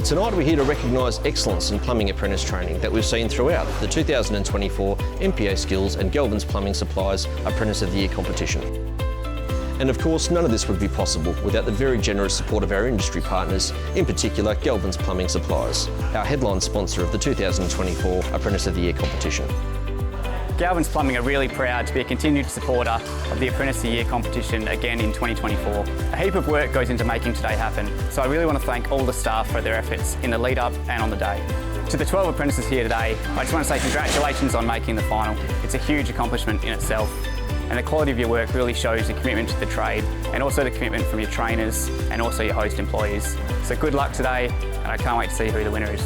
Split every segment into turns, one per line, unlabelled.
Tonight we're here to recognise excellence in plumbing apprentice training that we've seen throughout the 2024 MPA Skills and Galvins Plumbing Supplies Apprentice of the Year competition. And of course, none of this would be possible without the very generous support of our industry partners, in particular Galvins Plumbing Supplies, our headline sponsor of the 2024 Apprentice of the Year competition.
Galvins Plumbing are really proud to be a continued supporter of the Apprentice of the Year competition again in 2024. A heap of work goes into making today happen, so I really want to thank all the staff for their efforts in the lead up and on the day. To the 12 apprentices here today, I just want to say congratulations on making the final. It's a huge accomplishment in itself, and the quality of your work really shows the commitment to the trade and also the commitment from your trainers and also your host employees. So good luck today, and I can't wait to see who the winner is.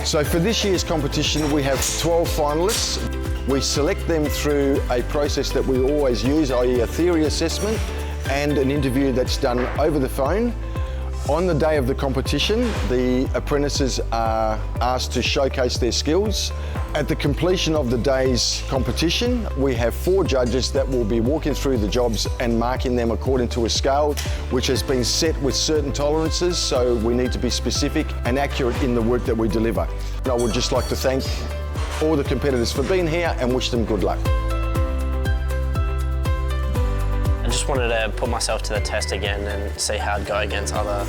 So for this year's competition, we have 12 finalists. We select them through a process that we always use, i.e. a theory assessment and an interview that's done over the phone. On the day of the competition, the apprentices are asked to showcase their skills. At the completion of the day's competition, we have 4 judges that will be walking through the jobs and marking them according to a scale which has been set with certain tolerances, so we need to be specific and accurate in the work that we deliver. And I would just like to thank all the competitors for being here and wish them good luck.
I just wanted to put myself to the test again and see how I'd go against other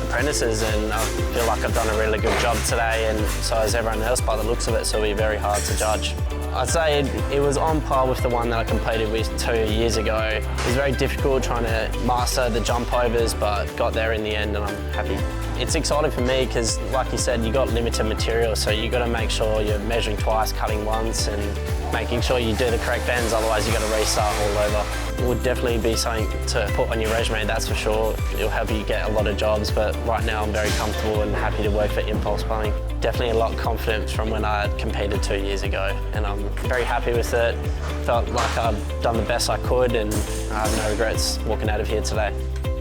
apprentices, and I feel like I've done a really good job today, and so has everyone else by the looks of it, so it'll be very hard to judge. I'd say it was on par with the one that I competed with 2 years ago. It was very difficult trying to master the jump overs, but got there in the end and I'm happy. It's exciting for me because, like you said, you got limited material, so you got to make sure you're measuring twice, cutting once, and making sure you do the correct bends, otherwise you got to restart all over. It would definitely be something to put on your resume, that's for sure. It'll help you get a lot of jobs, but right now I'm very comfortable and happy to work for Impulse Plumbing. Definitely a lot of confidence from when I had competed 2 years ago, and I'm very happy with it. Felt like I'd done the best I could, and I have no regrets walking out of here today.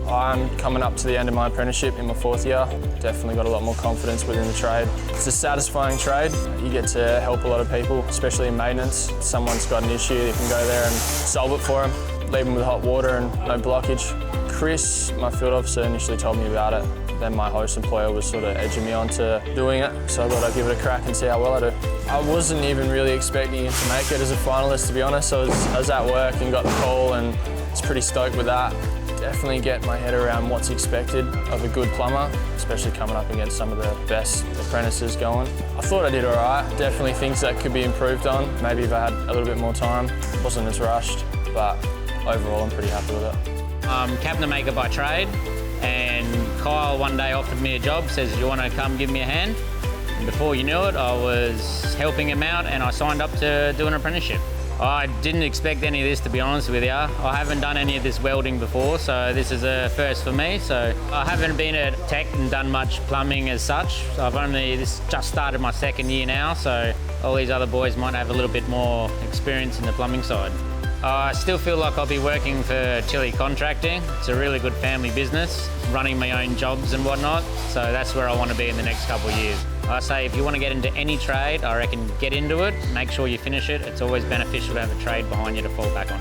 I'm coming up to the end of my apprenticeship in my 4th year. Definitely got a lot more confidence within the trade. It's a satisfying trade. You get to help a lot of people, especially in maintenance. If someone's got an issue, you can go there and solve it for them. Leave them with hot water and no blockage. Chris, my field officer, initially told me about it. Then my host employer was sort of edging me on to doing it, so I thought I'd give it a crack and see how well I do. I wasn't even really expecting to make it as a finalist, to be honest. I was at work and got the call, and I was pretty stoked with that. Definitely get my head around what's expected of a good plumber, especially coming up against some of the best apprentices going. I thought I did all right. Definitely things that could be improved on. Maybe if I had a little bit more time. Wasn't as rushed, but overall I'm pretty happy with it.
I'm cabinet maker by trade, and Kyle one day offered me a job, says, "Do you want to come give me a hand?" And before you knew it, I was helping him out and I signed up to do an apprenticeship. I didn't expect any of this, to be honest with you. I haven't done any of this welding before, so this is a first for me. So I haven't been a tech and done much plumbing as such. This just started my 2nd year now, so all these other boys might have a little bit more experience in the plumbing side. I still feel like I'll be working for Chile Contracting. It's a really good family business, running my own jobs and whatnot, so that's where I want to be in the next couple of years. I say if you want to get into any trade, I reckon get into it, make sure you finish it. It's always beneficial to have a trade behind you to fall back on.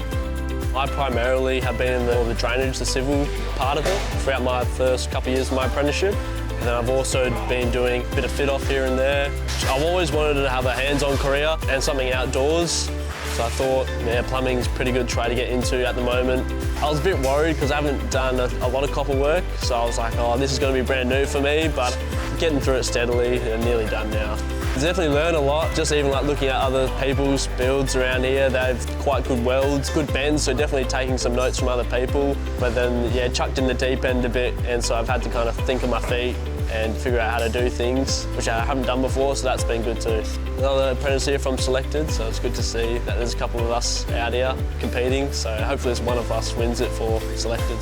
I primarily have been in the drainage, the civil part of it, throughout my first couple of years of my apprenticeship. And then I've also been doing a bit of fit-off here and there. I've always wanted to have a hands-on career and something outdoors. So I thought, yeah, plumbing's a pretty good trade to get into at the moment. I was a bit worried because I haven't done a lot of copper work, so I was like, oh, this is going to be brand new for me, but getting through it steadily and nearly done now. I've definitely learned a lot, just even like looking at other people's builds around here. They have quite good welds, good bends, so definitely taking some notes from other people. But then, yeah, chucked in the deep end a bit, and so I've had to kind of think on my feet and figure out how to do things, which I haven't done before, so that's been good too. Another apprentice here from Selected, so it's good to see that there's a couple of us out here competing, so hopefully one of us wins it for Selected.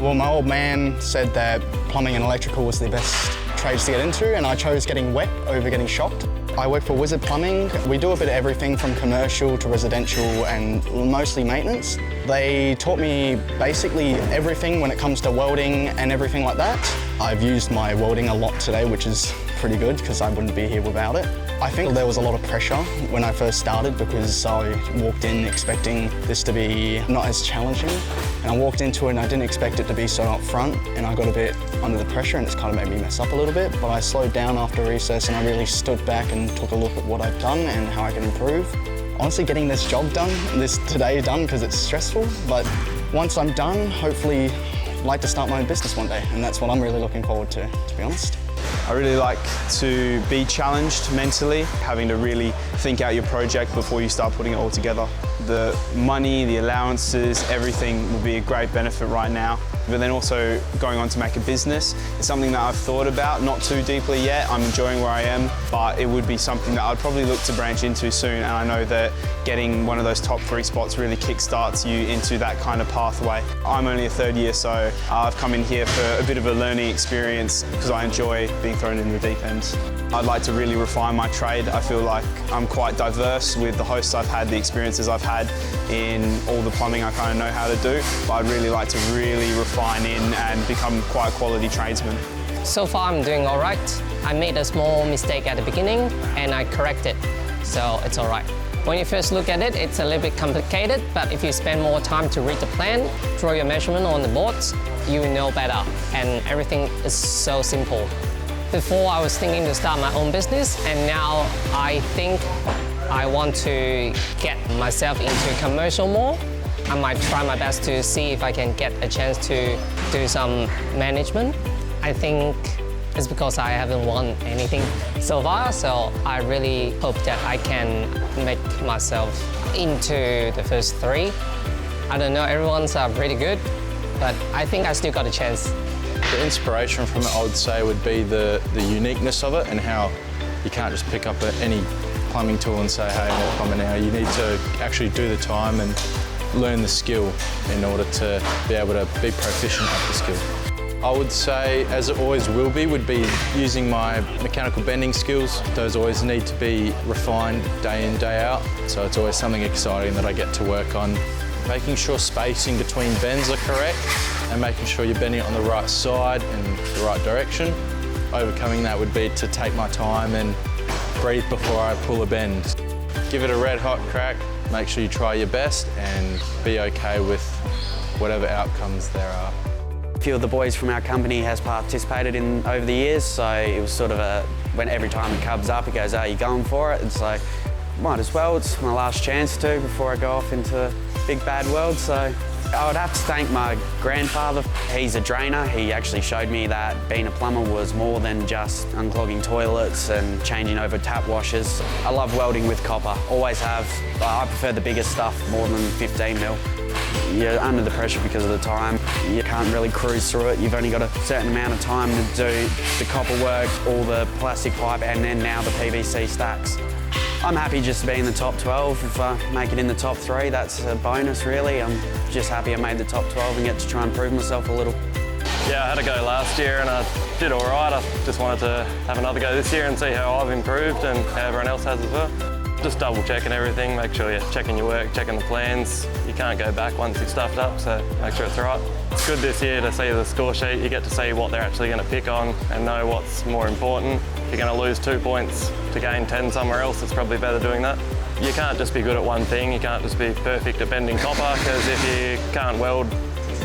Well, my old man said that plumbing and electrical was the best trades to get into, and I chose getting wet over getting shocked. I work for Wizard Plumbing. We do a bit of everything from commercial to residential and mostly maintenance. They taught me basically everything when it comes to welding and everything like that. I've used my welding a lot today, which is pretty good because I wouldn't be here without it. I think there was a lot of pressure when I first started because I walked in expecting this to be not as challenging, and I walked into it and I didn't expect it to be so up front, and I got a bit under the pressure and it's kind of made me mess up a little bit, but I slowed down after recess and I really stood back and took a look at what I've done and how I can improve. Honestly, getting this job done, today done because it's stressful, but once I'm done, hopefully I'd like to start my own business one day, and that's what I'm really looking forward to be honest.
I really like to be challenged mentally, having to really think out your project before you start putting it all together. The money, the allowances, everything would be a great benefit right now. But then also going on to make a business is something that I've thought about, not too deeply yet. I'm enjoying where I am, but it would be something that I'd probably look to branch into soon. And I know that getting one of those top 3 spots really kickstarts you into that kind of pathway. I'm only a 3rd year, so I've come in here for a bit of a learning experience because I enjoy being thrown in the deep end. I'd like to really refine my trade. I feel like I'm quite diverse with the hosts I've had, the experiences I've had in all the plumbing I kind of know how to do, but I'd really like to really refine in and become quite a quality tradesman.
So far I'm doing all right. I made a small mistake at the beginning and I corrected, so it's all right. When you first look at it, it's a little bit complicated, but if you spend more time to read the plan, draw your measurement on the boards, you know better, and everything is so simple. Before I was thinking to start my own business, and now I think I want to get myself into commercial more. I might try my best to see if I can get a chance to do some management. I think it's because I haven't won anything so far, so I really hope that I can make myself into the first 3. I don't know, everyone's pretty good, but I think I still got a chance.
The inspiration from it, I would say, would be the uniqueness of it and how you can't just pick up any plumbing tool and say, hey, I'm a plumber now. You need to actually do the time and learn the skill in order to be able to be proficient at the skill. I would say, as it always will be, would be using my mechanical bending skills. Those always need to be refined day in, day out. So it's always something exciting that I get to work on. Making sure spacing between bends are correct and making sure you're bending it on the right side and the right direction. Overcoming that would be to take my time and breathe before I pull a bend. Give it a red hot crack, make sure you try your best and be okay with whatever outcomes there are.
A few of the boys from our company has participated in over the years, so it was sort of when every time the Cub's up, it goes, are you going for it? It's like, might as well, it's my last chance to before I go off into the big bad world. So I would have to thank my grandfather. He's a drainer. He actually showed me that being a plumber was more than just unclogging toilets and changing over tap washers. I love welding with copper, always have. I prefer the bigger stuff more than 15 mil. You're under the pressure because of the time. You can't really cruise through it. You've only got a certain amount of time to do the copper work, all the plastic pipe, and then now the PVC stacks. I'm happy just to be in the top 12. If I make it in the top 3, that's a bonus really. I'm just happy I made the top 12 and get to try and prove myself a little.
Yeah, I had a go last year and I did all right. I just wanted to have another go this year and see how I've improved and how everyone else has as well. Just double checking everything, make sure you're checking your work, checking the plans. You can't go back once you've stuffed up, so make sure it's right. It's good this year to see the score sheet. You get to see what they're actually going to pick on and know what's more important. If you're going to lose 2 points to gain 10 somewhere else, it's probably better doing that. You can't just be good at one thing. You can't just be perfect at bending copper, because if you can't weld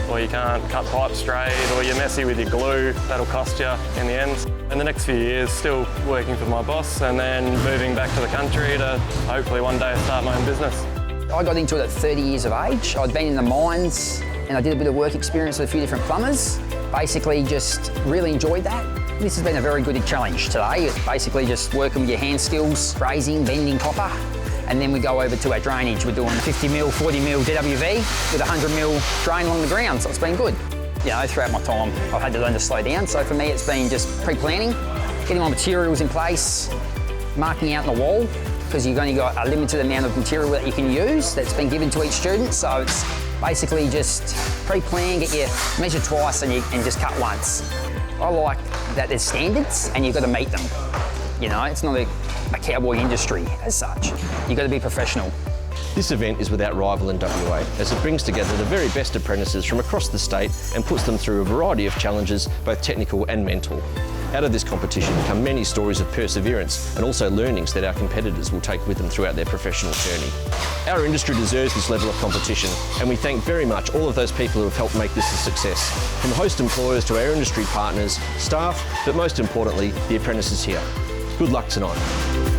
or you can't cut pipes straight or you're messy with your glue, that'll cost you in the end. In the next few years, still working for my boss and then moving back to the country to hopefully one day start my own business.
I got into it at 30 years of age. I'd been in the mines and I did a bit of work experience with a few different plumbers. Basically just really enjoyed that. This has been a very good challenge today. It's basically just working with your hand skills, brazing, bending copper, and then we go over to our drainage. We're doing 50 mil, 40 mil DWV with 100 mil drain along the ground, so it's been good. You know, throughout my time, I've had to learn to slow down. So for me, it's been just pre-planning, getting my materials in place, marking out on the wall, because you've only got a limited amount of material that you can use that's been given to each student. So it's basically just pre-plan, get your measure twice and just cut once. I like that there's standards and you've got to meet them. You know, it's not a cowboy industry as such. You've got to be professional.
This event is without rival in WA, as it brings together the very best apprentices from across the state and puts them through a variety of challenges, both technical and mental. Out of this competition come many stories of perseverance and also learnings that our competitors will take with them throughout their professional journey. Our industry deserves this level of competition, and we thank very much all of those people who have helped make this a success, from host employers to our industry partners, staff, but most importantly, the apprentices here. Good luck tonight.